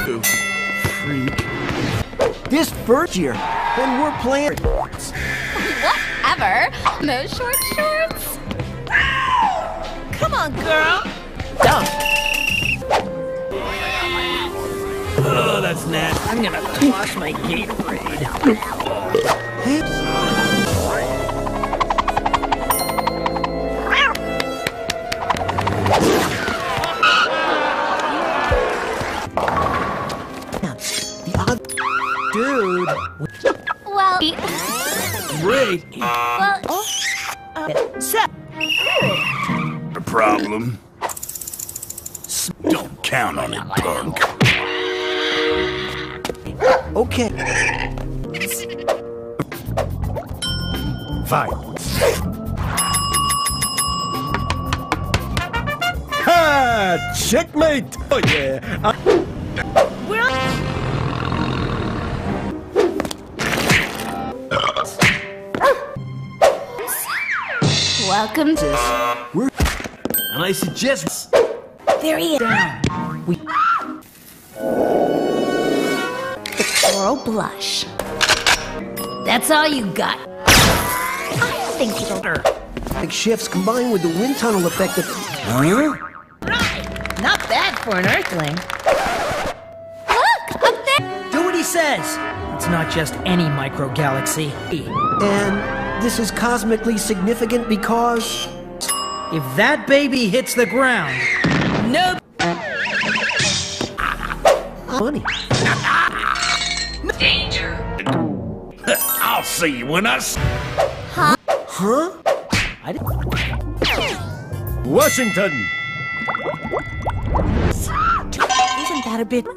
Freak. This first year, and we're playing. Whatever. Those short shorts. Come on, girl. Dumb. Oh, that's nasty. I'm gonna toss my Gatorade. Hey. Dude. Well, Great. A problem? Don't count on it, punk. Okay. Violence. Ha! Checkmate! Oh yeah! welcome to. And I suggest... There he is. We. The floral blush. That's all you got. I think it'll. Like shifts combined with the wind tunnel effect of. Huh? Not bad for an Earthling. Look up there. Do what he says. It's not just any microgalaxy. And this is cosmically significant because. If that baby hits the ground, Nope. Funny. Danger. I'll see you when I s- Huh? I didn't. Washington! Isn't that a bit?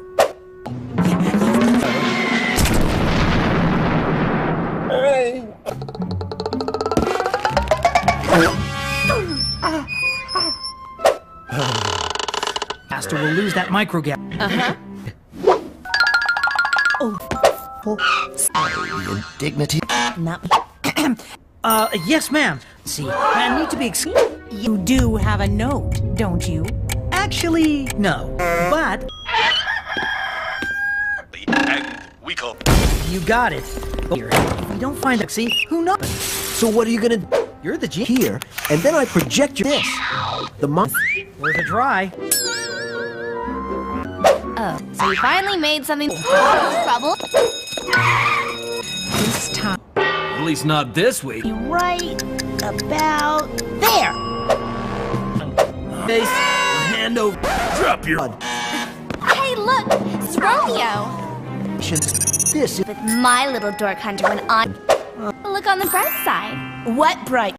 Master will lose that microgal. The indignity. Not. Yes, ma'am. See, I need to be excused. You do have a note, don't you? Actually, no. But And we call. you got it. Here, if we don't find Lexi, who knows? So what are you gonna You're the G. here? And then I project this. The month. Worth a try. Oh, so you finally made something. Trouble. This time, At least not this week. right about there. Face, hand over. Drop your. Hey, look, it's Romeo This is. with my little Dork Hunter when I look on the bright side. What bright?